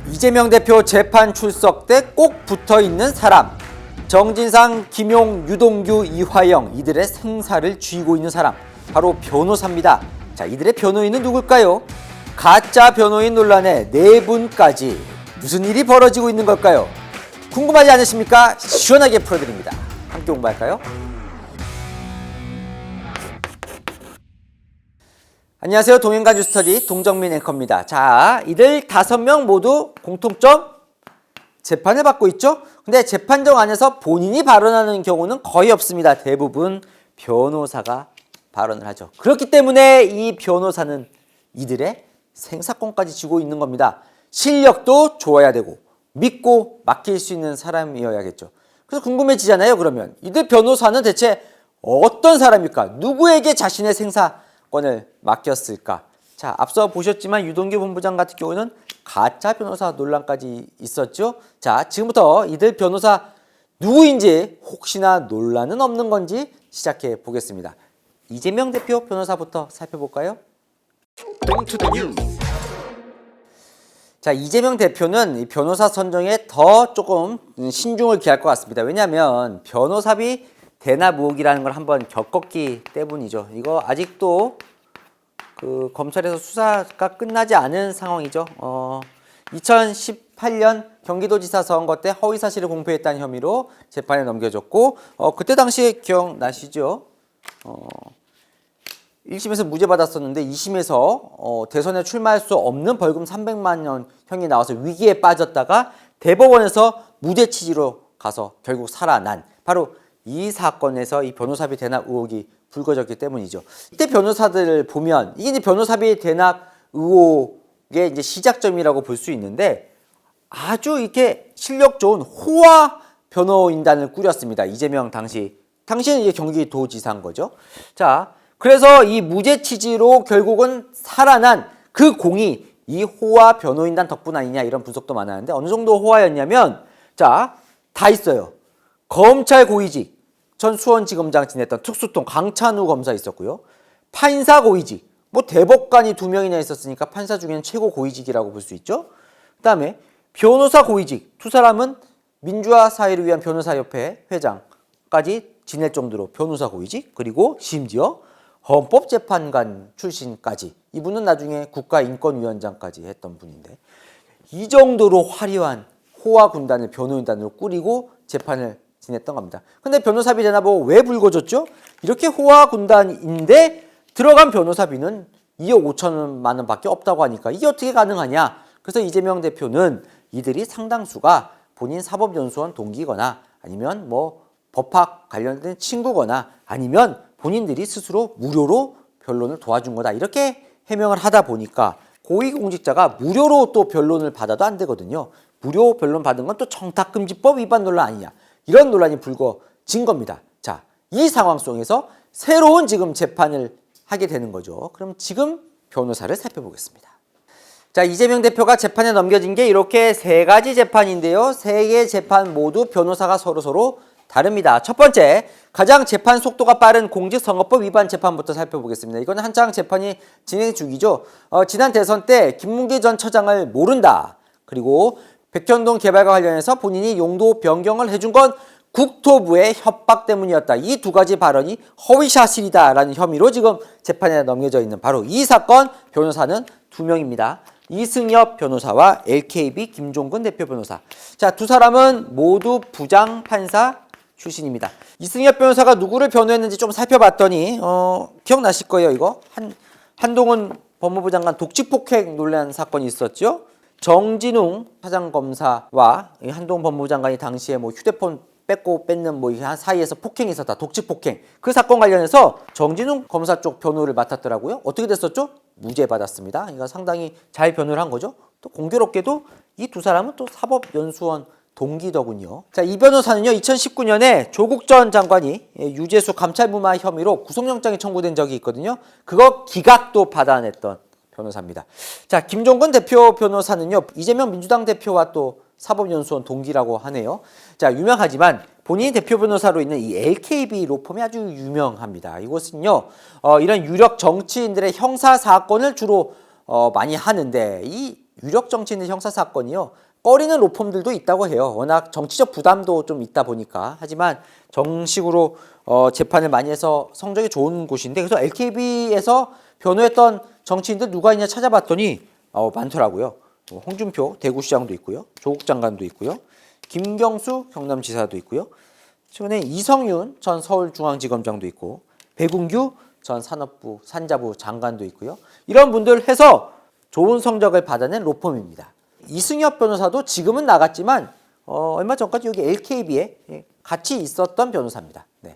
이재명 대표 재판 출석 때 꼭 붙어있는 사람, 정진상, 김용, 유동규, 이화영 이들의 생사를 쥐고 있는 사람, 바로 변호사입니다. 자, 이들의 변호인은 누굴까요? 가짜 변호인 논란에 네 분까지 무슨 일이 벌어지고 있는 걸까요? 궁금하지 않으십니까? 시원하게 풀어드립니다. 함께 공부할까요? 안녕하세요. 동행가 뉴스터디 동정민 앵커입니다. 자, 이들 5명 모두 공통점 재판을 받고 있죠? 근데 재판정 안에서 본인이 발언하는 경우는 거의 없습니다. 대부분 변호사가 발언을 하죠. 그렇기 때문에 이 변호사는 이들의 생사권까지 쥐고 있는 겁니다. 실력도 좋아야 되고 믿고 맡길 수 있는 사람이어야겠죠. 그래서 궁금해지잖아요. 그러면 이들 변호사는 대체 어떤 사람일까? 누구에게 자신의 생사권을 맡겼을까? 자, 앞서 보셨지만 유동규 본부장 같은 경우는 가짜 변호사 논란까지 있었죠. 자, 지금부터 이들 변호사 누구인지 혹시나 논란은 없는 건지 시작해 보겠습니다. 이재명 대표 변호사부터 살펴볼까요? 자, 이재명 대표는 이 변호사 선정에 더 조금 신중을 기할 것 같습니다. 왜냐하면 변호사비 대납 의혹이라는 걸 한번 겪었기 때문이죠. 이거 아직도 검찰에서 수사가 끝나지 않은 상황이죠. 2018년 경기도지사 선거 때 허위 사실을 공표했다는 혐의로 재판에 넘겨졌고, 그때 당시에 기억나시죠? 1심에서 무죄 받았었는데 2심에서 대선에 출마할 수 없는 벌금 300만 원 형이 나와서 위기에 빠졌다가 대법원에서 무죄 취지로 가서 결국 살아난 바로 이 사건에서 이 변호사비 대납 의혹이 불거졌기 때문이죠. 이때 변호사들을 보면 이게 이제 변호사비 대납 의혹의 이제 시작점이라고 볼 수 있는데 아주 이렇게 실력 좋은 호화 변호인단을 꾸렸습니다. 이재명 당시는 이제 경기도지사인 거죠. 자, 그래서 이 무죄 취지로 결국은 살아난 그 공이 이 호화 변호인단 덕분 아니냐 이런 분석도 많았는데 어느 정도 호화였냐면 자, 다 있어요. 검찰 고위직 전 수원지검장 지냈던 특수통 강찬우 검사 있었고요. 판사 고위직 뭐 대법관이 2명이나 있었으니까 판사 중에는 최고 고위직이라고 볼 수 있죠. 그 다음에 변호사 고위직 두 사람은 민주화 사회를 위한 변호사협회 회장까지 지낼 정도로 변호사 고위직, 그리고 심지어 헌법재판관 출신까지, 이분은 나중에 국가인권위원장까지 했던 분인데 이 정도로 화려한 호화 군단을 변호인단으로 꾸리고 재판을 지냈던 겁니다. 근데 변호사비 대납 의혹 왜 불거졌죠? 이렇게 호화 군단인데 들어간 변호사비는 2억 5천만 원밖에 없다고 하니까 이게 어떻게 가능하냐? 그래서 이재명 대표는 이들이 상당수가 본인 사법연수원 동기거나 아니면 뭐 법학 관련된 친구거나 아니면 본인들이 스스로 무료로 변론을 도와준 거다 이렇게 해명을 하다 보니까 고위공직자가 무료로 또 변론을 받아도 안 되거든요. 무료 변론 받은 건 또 청탁금지법 위반 논란 아니냐 이런 논란이 불거진 겁니다. 자, 이 상황 속에서 새로운 지금 재판을 하게 되는 거죠. 그럼 지금 변호사를 살펴보겠습니다. 자, 이재명 대표가 재판에 넘겨진 게 이렇게 3가지 재판인데요. 3개 재판 모두 변호사가 서로 다릅니다. 첫 번째, 가장 재판 속도가 빠른 공직선거법 위반 재판부터 살펴보겠습니다. 이건 한창 재판이 진행 중이죠. 지난 대선 때 김문기 전 처장을 모른다. 그리고 백현동 개발과 관련해서 본인이 용도 변경을 해준 건 국토부의 협박 때문이었다. 이 2가지 발언이 허위사실이다라는 혐의로 지금 재판에 넘겨져 있는 바로 이 사건 변호사는 2명입니다. 이승엽 변호사와 LKB 김종근 대표 변호사. 자, 두 사람은 모두 부장판사 출신입니다. 이승엽 변호사가 누구를 변호했는지 좀 살펴봤더니 기억나실 거예요. 이거 한동훈 법무부 장관 독직폭행 논란 사건이 있었죠. 정진웅 사장검사와 한동훈 법무부 장관이 당시에 뭐 휴대폰 뺏고 뺏는 뭐 사이에서 폭행이 있었다. 독직폭행. 그 사건 관련해서 정진웅 검사 쪽 변호를 맡았더라고요. 어떻게 됐었죠? 무죄 받았습니다. 그러니까 상당히 잘 변호를 한 거죠. 또 공교롭게도 이 두 사람은 또 사법연수원 동기더군요. 자, 이 변호사는요, 2019년에 조국 전 장관이 유재수 감찰무마 혐의로 구속영장이 청구된 적이 있거든요. 그거 기각도 받아냈던 변호사입니다. 자, 김종근 대표 변호사는요, 이재명 민주당 대표와 또 사법연수원 동기라고 하네요. 자, 유명하지만 본인이 대표 변호사로 있는 이 LKB 로펌이 아주 유명합니다. 이곳은요, 이런 유력 정치인들의 형사 사건을 주로 많이 하는데 이 유력 정치인의 형사 사건이요. 꺼리는 로펌들도 있다고 해요. 워낙 정치적 부담도 좀 있다 보니까. 하지만 정식으로 재판을 많이 해서 성적이 좋은 곳인데, 그래서 LKB에서 변호했던 정치인들 누가 있냐 찾아봤더니 많더라고요. 홍준표 대구시장도 있고요. 조국 장관도 있고요. 김경수 경남지사도 있고요. 최근에 이성윤 전 서울중앙지검장도 있고, 배궁규 전 산업부 산자부 장관도 있고요. 이런 분들 해서 좋은 성적을 받아낸 로펌입니다. 이승엽 변호사도 지금은 나갔지만 얼마 전까지 여기 LKB에 같이 있었던 변호사입니다. 네.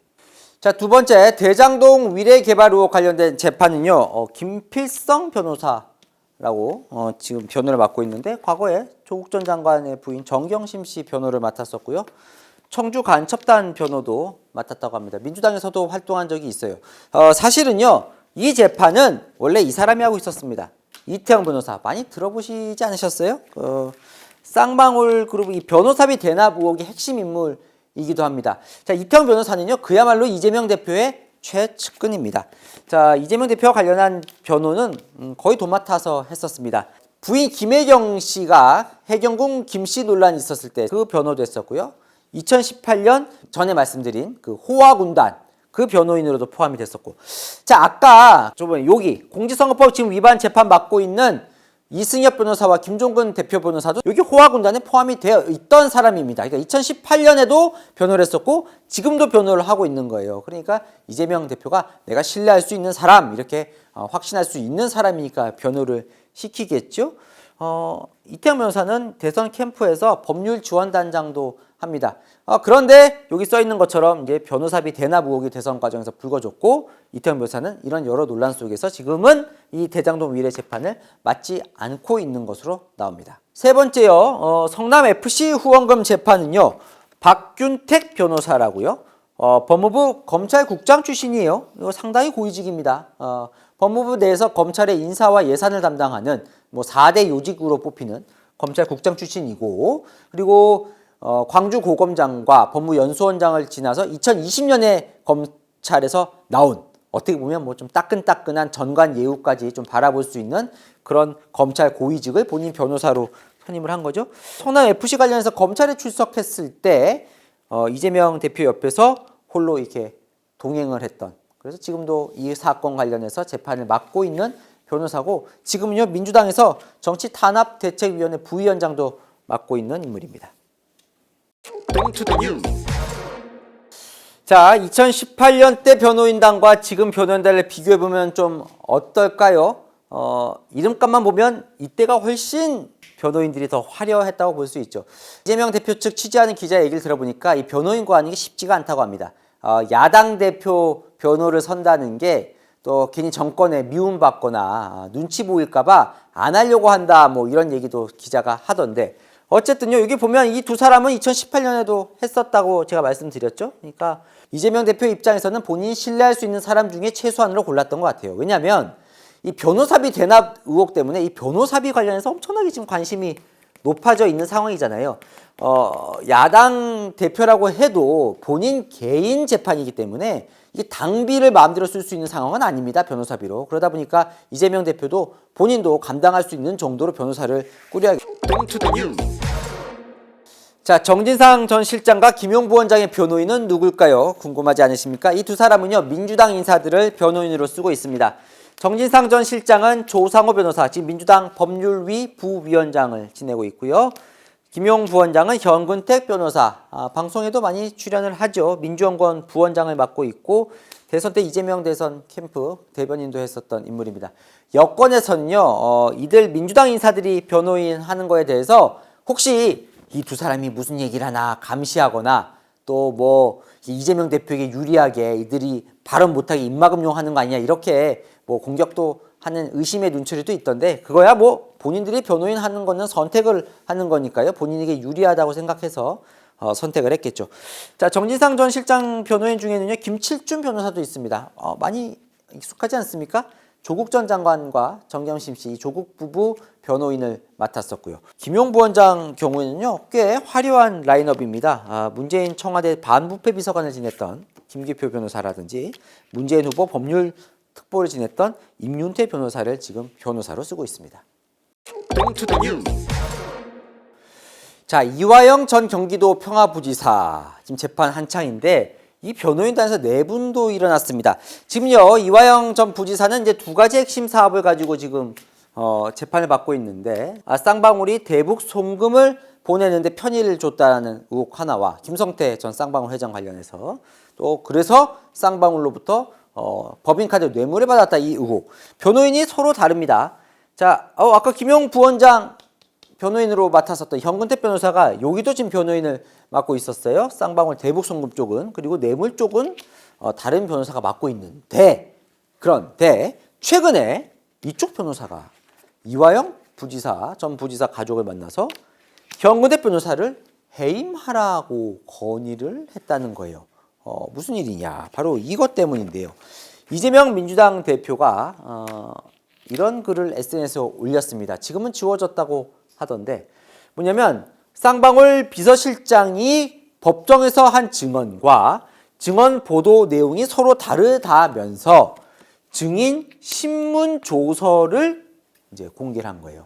자, 두 번째, 대장동 위례 개발 의혹 관련된 재판은요. 김필성 변호사라고 지금 변호를 맡고 있는데, 과거에 조국 전 장관의 부인 정경심 씨 변호를 맡았었고요. 청주 간첩단 변호도 맡았다고 합니다. 민주당에서도 활동한 적이 있어요. 사실은요, 이 재판은 원래 이 사람이 하고 있었습니다. 이태영 변호사 많이 들어보시지 않으셨어요? 쌍방울 그룹 이 변호사비 대납 의혹의 핵심 인물이기도 합니다. 자, 이태영 변호사는요, 그야말로 이재명 대표의 최측근입니다. 자, 이재명 대표와 관련한 변호는 거의 도맡아서 했었습니다. 부인 김혜경 씨가 해경궁 김씨 논란이 있었을 때 그 변호도 했었고요. 2018년 전에 말씀드린 그 호화군단 그 변호인으로도 포함이 됐었고. 자, 아까 저번에 여기 공직선거법 지금 위반 재판 맡고 있는 이승엽 변호사와 김종근 대표 변호사도 여기 호화군단에 포함이 되어 있던 사람입니다. 그러니까 2018년에도 변호를 했었고 지금도 변호를 하고 있는 거예요. 그러니까 이재명 대표가 내가 신뢰할 수 있는 사람, 이렇게 확신할 수 있는 사람이니까 변호를 시키겠죠. 이태영 변호사는 대선 캠프에서 법률 지원단장도 합니다. 그런데 여기 써 있는 것처럼 이제 변호사비 대납 의혹이 대선 과정에서 불거졌고, 이태영 변호사는 이런 여러 논란 속에서 지금은 이 대장동 위례 재판을 맡지 않고 있는 것으로 나옵니다. 세 번째요, 성남 FC 후원금 재판은요, 박균택 변호사라고요. 법무부 검찰국장 출신이에요. 이거 상당히 고위직입니다. 법무부 내에서 검찰의 인사와 예산을 담당하는 뭐 4대 요직으로 뽑히는 검찰국장 출신이고, 그리고 광주고검장과 법무연수원장을 지나서 2020년에 검찰에서 나온, 어떻게 보면 뭐 좀 따끈따끈한 전관 예우까지 좀 바라볼 수 있는 그런 검찰 고위직을 본인 변호사로 선임을 한 거죠. 성남 FC 관련해서 검찰에 출석했을 때 이재명 대표 옆에서 홀로 이렇게 동행을 했던, 그래서 지금도 이 사건 관련해서 재판을 맡고 있는 변호사고, 지금은요 민주당에서 정치탄압대책위원회 부위원장도 맡고 있는 인물입니다. 자, 2018년 때 변호인단과 지금 변호인단을 비교해보면 좀 어떨까요? 이름값만 보면 이때가 훨씬 변호인들이 더 화려했다고 볼 수 있죠. 이재명 대표 측 취재하는 기자 얘기를 들어보니까 이 변호인 구하는 게 쉽지가 않다고 합니다. 야당 대표 변호를 선다는 게 또 괜히 정권에 미움받거나 눈치 보일까봐 안 하려고 한다, 뭐 이런 얘기도 기자가 하던데, 어쨌든요, 여기 보면 이 두 사람은 2018년에도 했었다고 제가 말씀드렸죠. 그러니까 이재명 대표 입장에서는 본인이 신뢰할 수 있는 사람 중에 최소한으로 골랐던 것 같아요. 왜냐하면 이 변호사비 대납 의혹 때문에 이 변호사비 관련해서 엄청나게 지금 관심이 높아져 있는 상황이잖아요. 야당 대표라고 해도 본인 개인 재판이기 때문에 이게 당비를 마음대로 쓸 수 있는 상황은 아닙니다. 변호사비로. 그러다 보니까 이재명 대표도 본인도 감당할 수 있는 정도로 변호사를 꾸려야겠죠. 자, 정진상 전 실장과 김용 부원장의 변호인은 누굴까요? 궁금하지 않으십니까? 이 두 사람은요, 민주당 인사들을 변호인으로 쓰고 있습니다. 정진상 전 실장은 조상호 변호사, 지금 민주당 법률위 부위원장을 지내고 있고요. 김용 부원장은 현근택 변호사, 방송에도 많이 출연을 하죠. 민주연구원 부원장을 맡고 있고, 대선 때 이재명 대선 캠프 대변인도 했었던 인물입니다. 여권에서는요, 이들 민주당 인사들이 변호인 하는 거에 대해서 혹시 이 두 사람이 무슨 얘기를 하나 감시하거나, 또 뭐 이재명 대표에게 유리하게 이들이 발언 못하게 입막음용 하는 거 아니냐, 이렇게 뭐 공격도 하는 의심의 눈초리도 있던데, 그거야 뭐 본인들이 변호인 하는 거는 선택을 하는 거니까요. 본인에게 유리하다고 생각해서 선택을 했겠죠. 자, 정진상 전 실장 변호인 중에는요, 김칠준 변호사도 있습니다. 많이 익숙하지 않습니까? 조국 전 장관과 정경심 씨, 조국 부부 변호인을 맡았었고요. 김용 부원장 경우에는요, 꽤 화려한 라인업입니다. 문재인 청와대 반부패 비서관을 지냈던 김기표 변호사라든지, 문재인 후보 법률 특보를 지냈던 임윤태 변호사를 지금 변호사로 쓰고 있습니다. 자, 이화영 전 경기도 평화부지사 지금 재판 한창인데 이 변호인단에서 내분도 일어났습니다. 지금요 이화영 전 부지사는 이제 두 가지 핵심 사업을 가지고 지금 재판을 받고 있는데 쌍방울이 대북 송금을 보내는데 편의를 줬다라는 의혹 하나와 김성태 전 쌍방울 회장 관련해서 또 그래서 쌍방울로부터 법인카드 뇌물을 받았다 이 의혹. 변호인이 서로 다릅니다. 자, 아까 김용 부원장 변호인으로 맡았었던 현근택 변호사가 여기도 지금 변호인을 맡고 있었어요. 쌍방울 대북 송금 쪽은. 그리고 뇌물 쪽은 다른 변호사가 맡고 있는데 그런데 최근에 이쪽 변호사가 이화영 부지사 전 부지사 가족을 만나서 현근택 변호사를 해임하라고 건의를 했다는 거예요. 무슨 일이냐? 바로 이것 때문인데요. 이재명 민주당 대표가 이런 글을 SNS에 올렸습니다. 지금은 지워졌다고 하던데 뭐냐면 쌍방울 비서실장이 법정에서 한 증언과 증언 보도 내용이 서로 다르다면서 증인 신문 조서를 이제 공개를 한 거예요.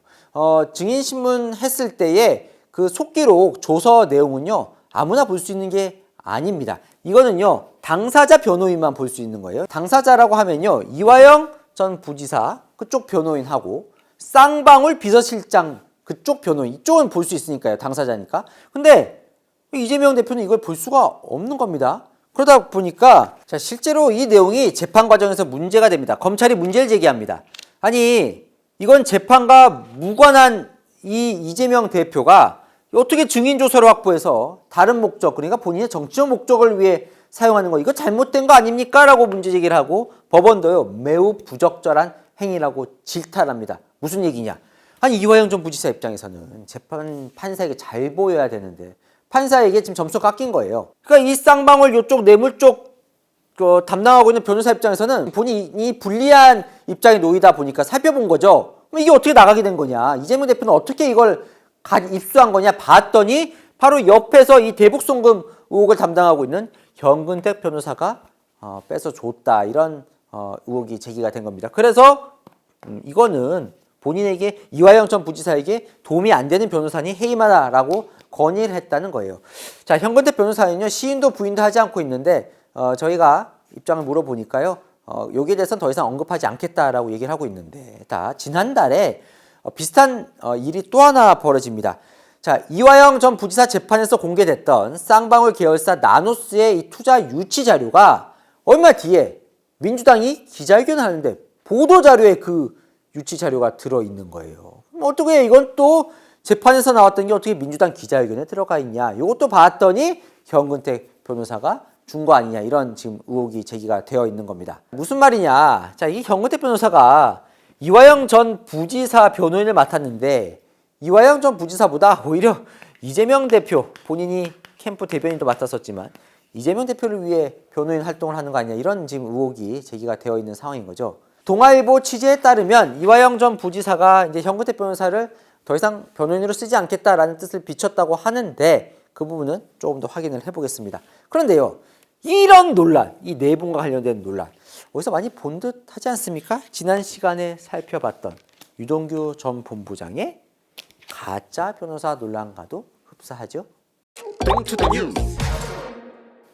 증인 신문 했을 때에 그 속기록 조서 내용은요 아무나 볼 수 있는 게 아닙니다. 이거는요 당사자 변호인만 볼 수 있는 거예요. 당사자라고 하면요 이화영 전 부지사 그쪽 변호인하고 쌍방울 비서실장 그쪽 변호인 이쪽은 볼 수 있으니까요. 당사자니까. 근데 이재명 대표는 이걸 볼 수가 없는 겁니다. 그러다 보니까 자, 실제로 이 내용이 재판 과정에서 문제가 됩니다. 검찰이 문제를 제기합니다. 아니 이건 재판과 무관한 이 이재명 대표가 어떻게 증인 조서를 확보해서 다른 목적 그러니까 본인의 정치적 목적을 위해 사용하는 거 이거 잘못된 거 아닙니까? 라고 문제 제기를 하고 법원도요 매우 부적절한 행위라고 질타합니다. 무슨 얘기냐? 아니 이화영 전 부지사 입장에서는 재판 판사에게 잘 보여야 되는데 판사에게 지금 점수가 깎인 거예요. 그러니까 이 쌍방울 이쪽 뇌물 쪽 담당하고 있는 변호사 입장에서는 본인이 불리한 입장에 놓이다 보니까 살펴본 거죠. 이게 어떻게 나가게 된 거냐? 이재명 대표는 어떻게 이걸 입수한 거냐? 봤더니 바로 옆에서 이 대북 송금 의혹을 담당하고 있는 현근택 변호사가 뺏어 줬다 이런 의혹이 제기가 된 겁니다. 그래서 이거는 본인에게 이화영 전 부지사에게 도움이 안 되는 변호사니 해임하라라고 건의를 했다는 거예요. 자, 현근택 변호사는요 시인도 부인도 하지 않고 있는데 저희가 입장을 물어보니까요 여기에 대해서는 더 이상 언급하지 않겠다라고 얘기를 하고 있는데 지난달에 비슷한 일이 또 하나 벌어집니다. 자, 이화영 전 부지사 재판에서 공개됐던 쌍방울 계열사 나노스의 이 투자 유치 자료가 얼마 뒤에 민주당이 기자회견을 하는데 보도자료에 그 유치 자료가 들어있는 거예요. 어떻게 이건 또 재판에서 나왔던 게 어떻게 민주당 기자회견에 들어가 있냐. 이것도 봤더니 현근택 변호사가 준 거 아니냐. 이런 지금 의혹이 제기가 되어 있는 겁니다. 무슨 말이냐. 자, 이 현근택 변호사가 이화영 전 부지사 변호인을 맡았는데 이화영 전 부지사보다 오히려 이재명 대표 본인이 캠프 대변인도 맡았었지만 이재명 대표를 위해 변호인 활동을 하는 거 아니냐. 이런 지금 의혹이 제기가 되어 있는 상황인 거죠. 동아일보 취재에 따르면 이화영 전 부지사가 이제 현근택 변호사를 더 이상 변호인으로 쓰지 않겠다라는 뜻을 비췄다고 하는데 그 부분은 조금 더 확인을 해보겠습니다. 그런데요, 이런 논란, 이 내분과 관련된 논란 어디서 많이 본 듯 하지 않습니까? 지난 시간에 살펴봤던 유동규 전 본부장의 가짜 변호사 논란과도 흡사하죠.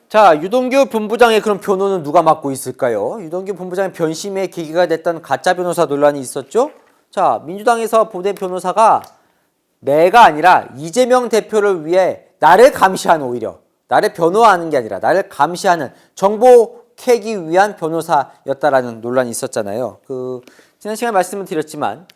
자, 유동규 본부장의 그런 변호는 누가 맡고 있을까요? 유동규 본부장의 변심의 계기가 됐던 가짜 변호사 논란이 있었죠? 자, 민주당에서 보낸 변호사가 내가 아니라 이재명 대표를 위해 나를 감시하는 오히려 나를 변호하는 게 아니라 나를 감시하는 정보 캐기 위한 변호사였다라는 논란이 있었잖아요. 지난 시간에 말씀을 드렸지만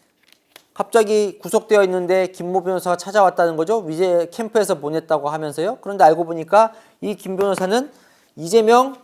갑자기 구속되어 있는데 김모 변호사가 찾아왔다는 거죠. 위제 캠프에서 보냈다고 하면서요. 그런데 알고 보니까 이 김 변호사는 이재명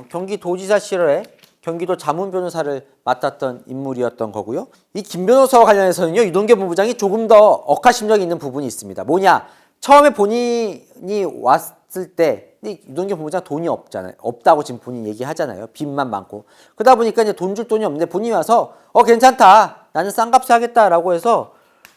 경기도지사 시절에 경기도 자문 변호사를 맡았던 인물이었던 거고요. 이 김 변호사와 관련해서는요. 유동규 본부장이 조금 더 억하심정이 있는 부분이 있습니다. 뭐냐? 처음에 본인이 왔을 때 유동규 본부장 돈이 없잖아요. 없다고 지금 본인 얘기하잖아요. 빚만 많고. 그러다 보니까 이제 돈 줄 돈이 없는데 본인이 와서 괜찮다. 나는 싼값에 하겠다라고 해서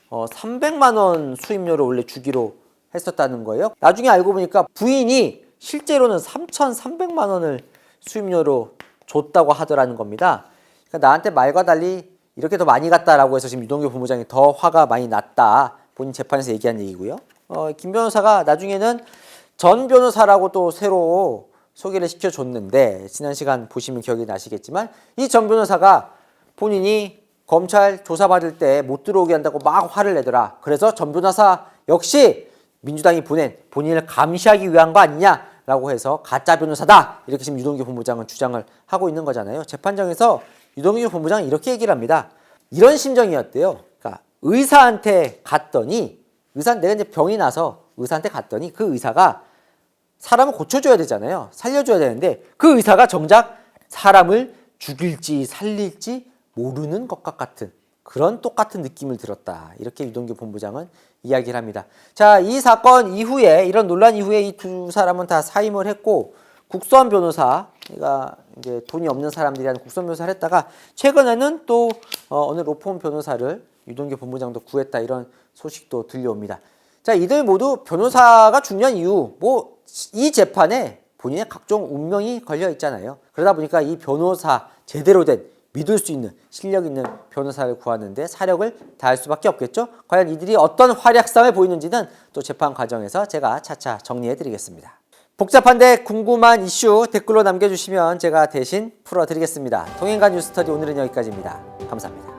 300만 원 수임료를 원래 주기로 했었다는 거예요. 나중에 알고 보니까 부인이 실제로는 3,300만 원을 수임료로 줬다고 하더라는 겁니다. 그러니까 나한테 말과 달리 이렇게 더 많이 갔다라고 해서 지금 유동규 본부장이 더 화가 많이 났다. 본인 재판에서 얘기한 얘기고요. 김 변호사가 나중에는 전 변호사라고 또 새로 소개를 시켜줬는데 지난 시간 보시면 기억이 나시겠지만 이 전 변호사가 본인이 검찰 조사받을 때 못 들어오게 한다고 막 화를 내더라. 그래서 전 변호사 역시 민주당이 보낸 본인을 감시하기 위한 거 아니냐라고 해서 가짜 변호사다. 이렇게 지금 유동규 본부장은 주장을 하고 있는 거잖아요. 재판정에서 유동규 본부장은 이렇게 얘기를 합니다. 이런 심정이었대요. 그러니까 의사한테 갔더니 내가 이제 병이 나서 의사한테 갔더니 그 의사가 사람을 고쳐줘야 되잖아요. 살려줘야 되는데 그 의사가 정작 사람을 죽일지 살릴지 모르는 것과 같은 그런 똑같은 느낌을 들었다. 이렇게 유동규 본부장은 이야기를 합니다. 자, 이 사건 이후에 이런 논란 이후에 이 두 사람은 다 사임을 했고 국선 변호사가 이제 돈이 없는 사람들이라는 국선 변호사를 했다가 최근에는 또 어느 로펌 변호사를 유동규 본부장도 구했다 이런 소식도 들려옵니다. 자, 이들 모두 변호사가 중요한 이유 이 재판에 본인의 각종 운명이 걸려 있잖아요. 그러다 보니까 이 변호사 제대로 된 믿을 수 있는 실력 있는 변호사를 구하는데 사력을 다할 수밖에 없겠죠. 과연 이들이 어떤 활약상을 보이는지는 또 재판 과정에서 제가 차차 정리해 드리겠습니다. 복잡한데 궁금한 이슈 댓글로 남겨주시면 제가 대신 풀어드리겠습니다. 통행가 뉴스터디 오늘은 여기까지입니다. 감사합니다.